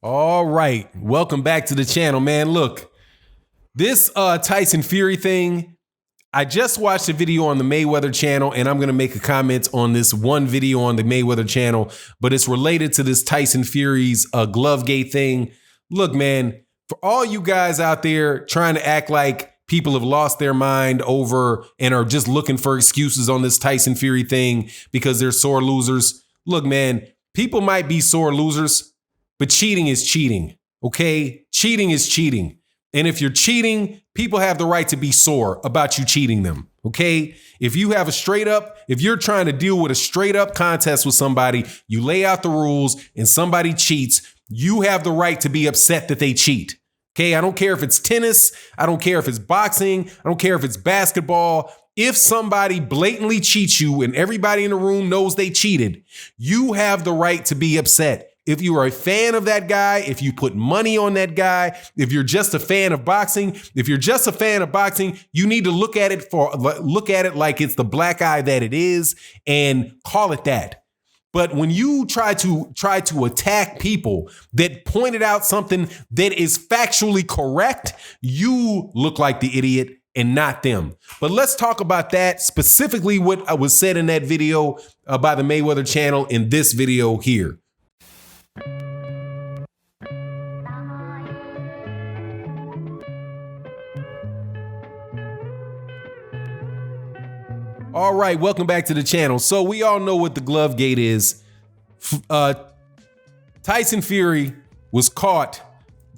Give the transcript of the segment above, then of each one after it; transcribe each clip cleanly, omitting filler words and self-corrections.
All right, welcome back to the channel, man. Look, this Tyson Fury thing, I just watched a video on the Mayweather channel, and I'm gonna make a comment on this one video on the Mayweather channel, but it's related to this Tyson Fury's glovegate thing. Look, man, for all you guys out there trying to act like people have lost their mind over and are just looking for excuses on this Tyson Fury thing because they're sore losers. Look, man, people might be sore losers, but cheating is cheating, okay? Cheating is cheating. And if you're cheating, people have the right to be sore about you cheating them, okay? If you have if you're trying to deal with a straight up contest with somebody, you lay out the rules and somebody cheats, you have the right to be upset that they cheat, okay? I don't care if it's tennis, I don't care if it's boxing, I don't care if it's basketball. If somebody blatantly cheats you and everybody in the room knows they cheated, you have the right to be upset. If you are a fan of that guy, if you put money on that guy, if you're just a fan of boxing, you need to look at it like it's the black eye that it is and call it that. But when you try to attack people that pointed out something that is factually correct, you look like the idiot and not them. But let's talk about that, specifically what was said in that video by the Mayweather channel in this video here. All right, welcome back to the channel. So we all know what the glovegate is. Tyson Fury was caught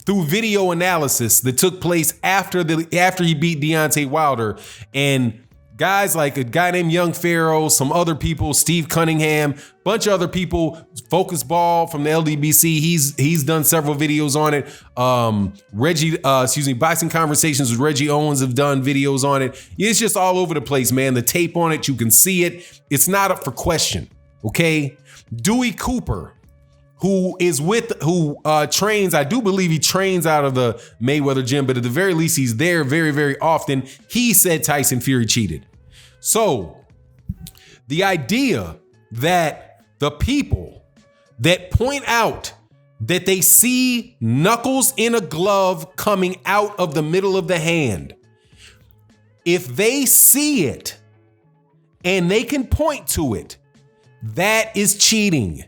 through video analysis that took place after he beat Deontay Wilder, and guys like a guy named Young Pharaoh, some other people, Steve Cunningham, bunch of other people, Focus Ball from the LDBC, he's done several videos on it. Boxing Conversations with Reggie Owens have done videos on it. It's just all over the place, man. The tape on it, you can see it. It's not up for question, okay? Dewey Cooper, who trains, I do believe he trains out of the Mayweather gym, but at the very least, he's there very, very often. He said Tyson Fury cheated. So the idea that the people that point out that they see knuckles in a glove coming out of the middle of the hand, if they see it and they can point to it, that is cheating.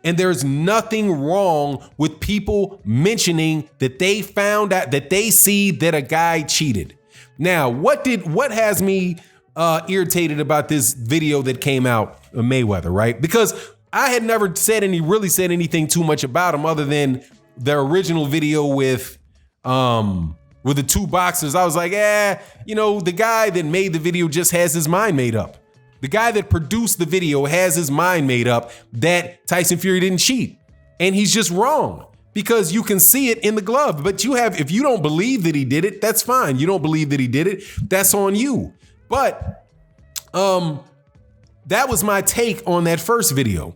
And there's nothing wrong with people mentioning that they found out, that they see that a guy cheated. Now, what has me irritated about this video that came out of Mayweather, right? Because I had never really said anything too much about him other than the original video with the two boxers. I was like, the guy that made the video just has his mind made up. The guy that produced the video has his mind made up that Tyson Fury didn't cheat. And he's just wrong because you can see it in the glove. But if you don't believe that he did it, that's fine. You don't believe that he did it, that's on you. But that was my take on that first video.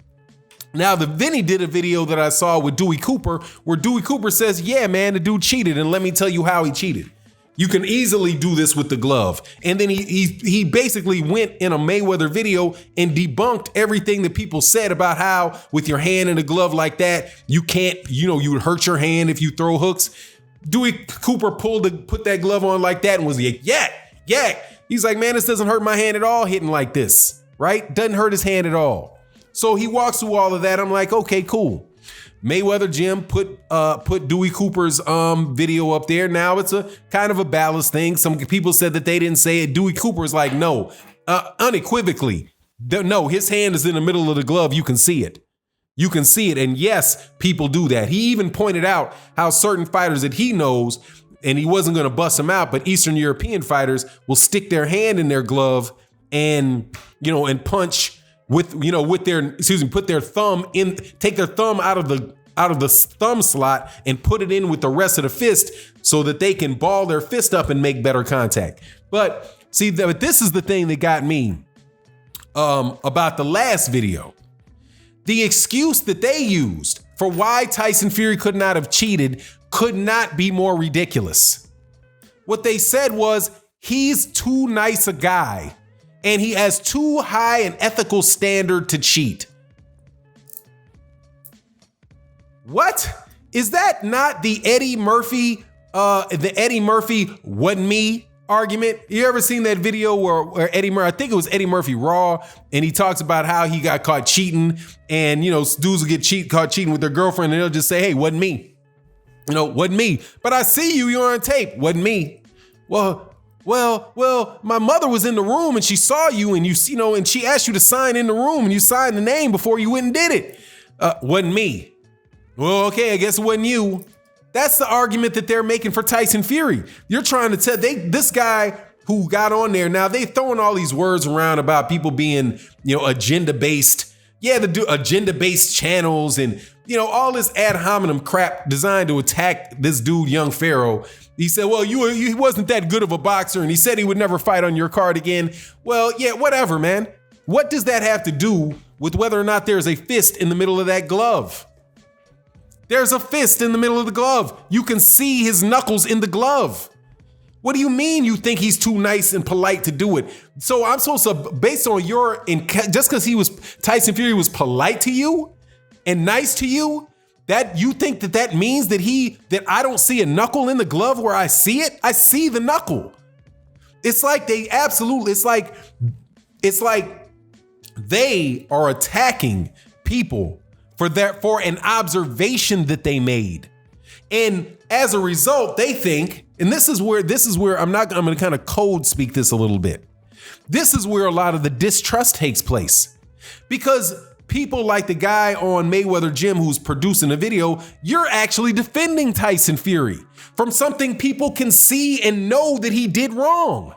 Now, then he did a video that I saw with Dewey Cooper where Dewey Cooper says, yeah, man, the dude cheated. And let me tell you how he cheated. You can easily do this with the glove. And then he basically went in a Mayweather video and debunked everything that people said about how with your hand in a glove like that, you can't, you would hurt your hand if you throw hooks. Dewey Cooper put that glove on like that and was like, yak. He's like, man, this doesn't hurt my hand at all hitting like this, right? Doesn't hurt his hand at all. So he walks through all of that. I'm like, okay, cool. Mayweather Gym put Dewey Cooper's video up there. Now it's a kind of a ballast thing. Some people said that they didn't say it. Dewey Cooper's like, no, unequivocally, no, his hand is in the middle of the glove. You can see it. You can see it. And yes, people do that. He even pointed out how certain fighters that he knows, and he wasn't going to bust them out, but Eastern European fighters will stick their hand in their glove and, and punch put their thumb in, take their thumb out of the thumb slot and put it in with the rest of the fist so that they can ball their fist up and make better contact. But see, this is the thing that got me about the last video. The excuse that they used for why Tyson Fury could not have cheated could not be more ridiculous. What they said was he's too nice a guy and he has too high an ethical standard to cheat. What? Is that not the Eddie Murphy wasn't me argument? You ever seen that video where Eddie Murphy, I think it was Eddie Murphy Raw, and he talks about how he got caught cheating, and dudes will get caught cheating with their girlfriend, and they'll just say, hey, wasn't me. Wasn't me. But I see you're on tape. Wasn't me. Well, my mother was in the room and she saw you, and and she asked you to sign in the room, and you signed the name before you went and did it. Wasn't me. Well, okay, I guess it wasn't you. That's the argument that they're making for Tyson Fury. You're trying to tell this guy who got on there. Now they throwing all these words around about people being, agenda-based. Yeah, agenda-based channels and, all this ad hominem crap designed to attack this dude, Young Pharaoh. He said, well, he wasn't that good of a boxer, and he said he would never fight on your card again. Well, yeah, whatever, man. What does that have to do with whether or not there's a fist in the middle of that glove? There's a fist in the middle of the glove. You can see his knuckles in the glove. What do you mean you think he's too nice and polite to do it? So I'm supposed to, based on just because Tyson Fury was polite to you and nice to you, that you think that means that I don't see a knuckle in the glove where I see it? I see the knuckle. It's like they are attacking people for an observation that they made. And as a result, they think, and this is where I'm going to kind of code speak this a little bit. This is where a lot of the distrust takes place, because people like the guy on Mayweather Jim who's producing the video, you're actually defending Tyson Fury from something people can see and know that he did wrong.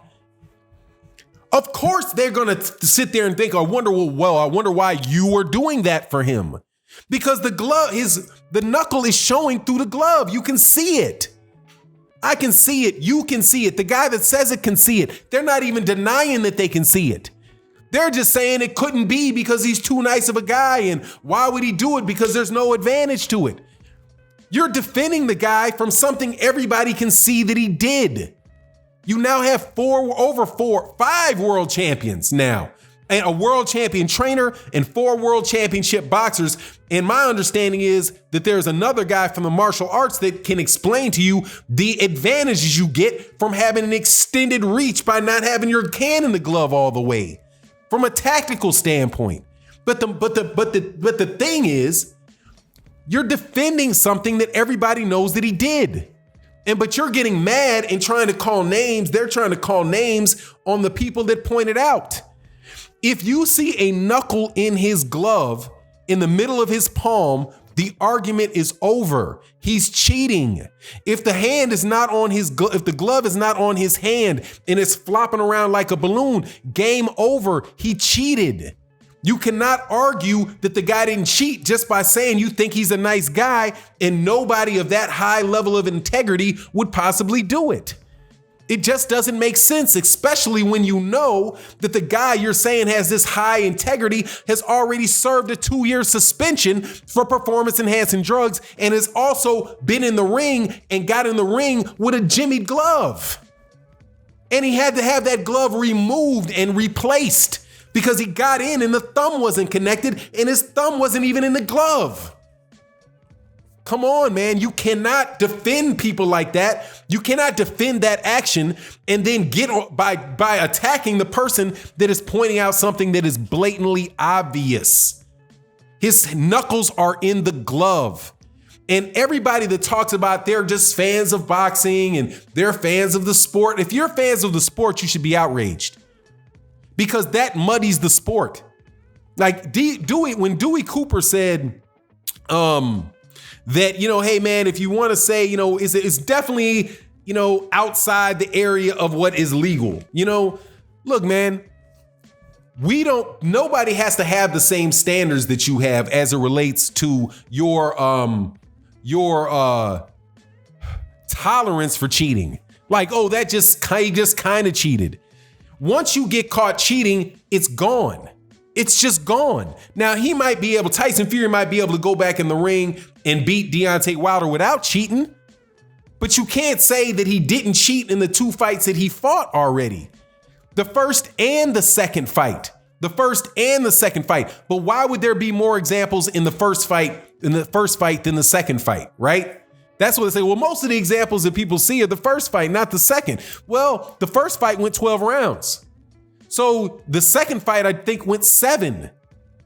Of course, they're going to sit there and think, I wonder why you were doing that for him. Because the knuckle is showing through the glove. You can see it. I can see it. You can see it. The guy that says it can see it. They're not even denying that they can see it. They're just saying it couldn't be because he's too nice of a guy. And why would he do it? Because there's no advantage to it. You're defending the guy from something everybody can see that he did. You now have five world champions now. And a world champion trainer and 4 world championship boxers. And my understanding is that there's another guy from the martial arts that can explain to you the advantages you get from having an extended reach by not having your hand in the glove all the way, from a tactical standpoint. But the thing is, you're defending something that everybody knows that he did. But you're getting mad and trying to call names. They're trying to call names on the people that pointed out. If you see a knuckle in his glove in the middle of his palm, the argument is over. He's cheating. If the hand is not on if the glove is not on his hand and it's flopping around like a balloon, game over. He cheated. You cannot argue that the guy didn't cheat just by saying you think he's a nice guy, and nobody of that high level of integrity would possibly do it. It just doesn't make sense, especially when you know that the guy you're saying has this high integrity has already served a 2-year suspension for performance-enhancing drugs and has also been in the ring and got in the ring with a jimmied glove. And he had to have that glove removed and replaced because he got in and the thumb wasn't connected and his thumb wasn't even in the glove. Come on, man. You cannot defend people like that. You cannot defend that action and then get by attacking the person that is pointing out something that is blatantly obvious. His knuckles are in the glove. And everybody that talks about they're just fans of boxing and they're fans of the sport. If you're fans of the sport, you should be outraged because that muddies the sport. Like when Dewey Cooper said, that, hey, man, if you want to say, it's definitely, outside the area of what is legal. Look, man, nobody has to have the same standards that you have as it relates to your tolerance for cheating. Like, oh, he just kind of cheated. Once you get caught cheating, it's gone. It's just gone. Now, Tyson Fury might be able to go back in the ring and beat Deontay Wilder without cheating, but you can't say that he didn't cheat in the 2 fights that he fought already. The first and the second fight. But why would there be more examples in the first fight in the first fight than the second fight, right? That's what they say. Well, most of the examples that people see are the first fight, not the second. Well, the first fight went 12 rounds. So the second fight, I think, went 7,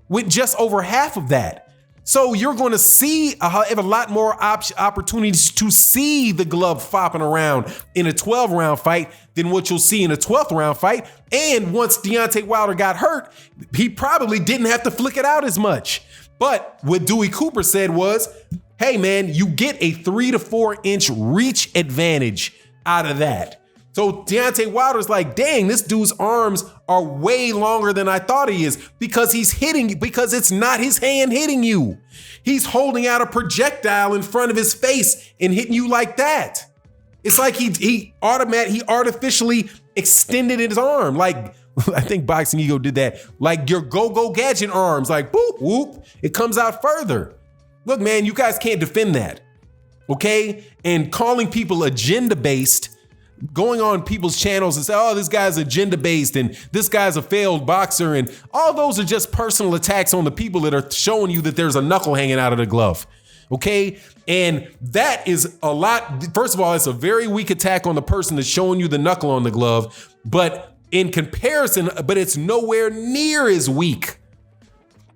with just over half of that. So you're going to see have a lot more opportunities to see the glove flopping around in a 12-round fight than what you'll see in a 12th round fight. And once Deontay Wilder got hurt, he probably didn't have to flick it out as much. But what Dewey Cooper said was, hey man, you get a 3 to 4 inch reach advantage out of that. So Deontay Wilder's like, dang, this dude's arms are way longer than I thought he is, because he's hitting you, because it's not his hand hitting you. He's holding out a projectile in front of his face and hitting you like that. It's like he artificially extended his arm. Like, I think Boxing Ego did that. Like your go-go gadget arms, like boop, whoop, it comes out further. Look, man, you guys can't defend that, okay? And calling people agenda-based, going on people's channels and say, oh, this guy's agenda-based and this guy's a failed boxer, and all those are just personal attacks on the people that are showing you that there's a knuckle hanging out of the glove, okay? And that is a lot. First of all, it's a very weak attack on the person that's showing you the knuckle on the glove, but in comparison, but it's nowhere near as weak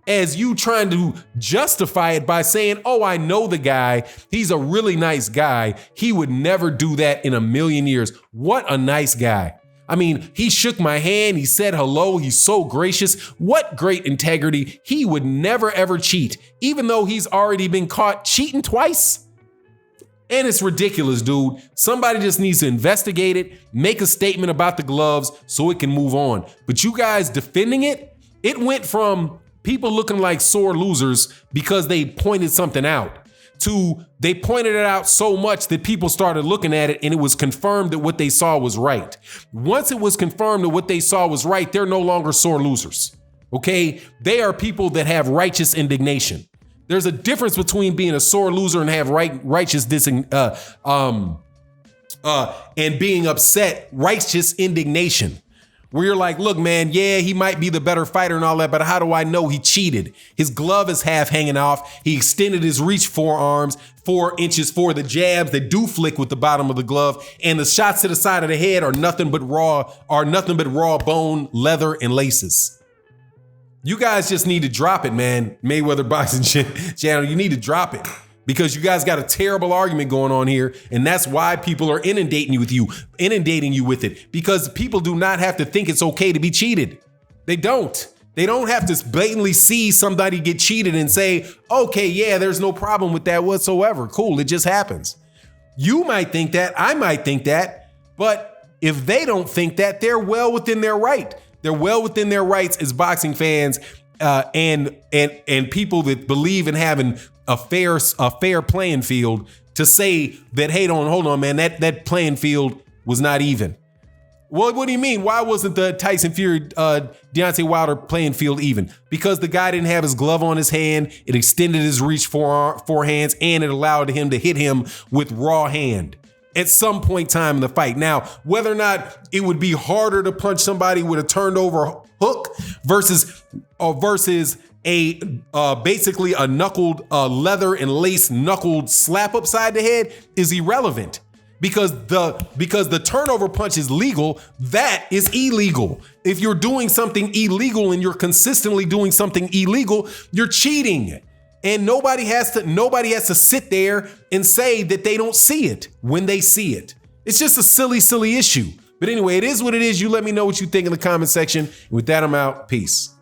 as you trying to justify it by saying, oh, I know the guy. He's a really nice guy. He would never do that in a million years. What a nice guy. I mean, he shook my hand. He said hello. He's so gracious. What great integrity. He would never, ever cheat, even though he's already been caught cheating twice. And it's ridiculous, dude. Somebody just needs to investigate it, make a statement about the gloves so it can move on. But you guys defending it, it went from people looking like sore losers because they pointed something out to they pointed it out so much that people started looking at it and it was confirmed that what they saw was right. Once it was confirmed that what they saw was right, they're no longer sore losers, okay? They are people that have righteous indignation. There's a difference between being a sore loser and have righteous and being upset, righteous indignation. Where you're like, look, man, yeah, he might be the better fighter and all that, but how do I know he cheated? His glove is half hanging off. He extended his reach forearms 4 inches for the jabs that do flick with the bottom of the glove, and the shots to the side of the head are nothing but raw bone, leather, and laces. You guys just need to drop it, man. Mayweather Boxing Channel, you need to drop it. Because you guys got a terrible argument going on here, and that's why people are inundating you with it. Because people do not have to think it's okay to be cheated. They don't. They don't have to blatantly see somebody get cheated and say, okay, yeah, there's no problem with that whatsoever. Cool, it just happens. You might think that, I might think that, but if they don't think that, they're well within their right. They're well within their rights as boxing fans and people that believe in having a fair playing field to say that, hey, hold on, man, that playing field was not even. Well, what do you mean? Why wasn't the Tyson Fury, Deontay Wilder playing field even? Because the guy didn't have his glove on his hand. It extended his reach four hands, and it allowed him to hit him with raw hand at some point in time in the fight. Now, whether or not it would be harder to punch somebody with a turned over hook versus a basically a knuckled leather and lace knuckled slap upside the head is irrelevant, because the turnover punch is legal. That is illegal. If you're doing something illegal and you're consistently doing something illegal, you're cheating. And nobody has to sit there and say that they don't see it when they see it. It's just a silly issue. But anyway, it is what it is. You let me know what you think in the comment section. With that, I'm out. Peace.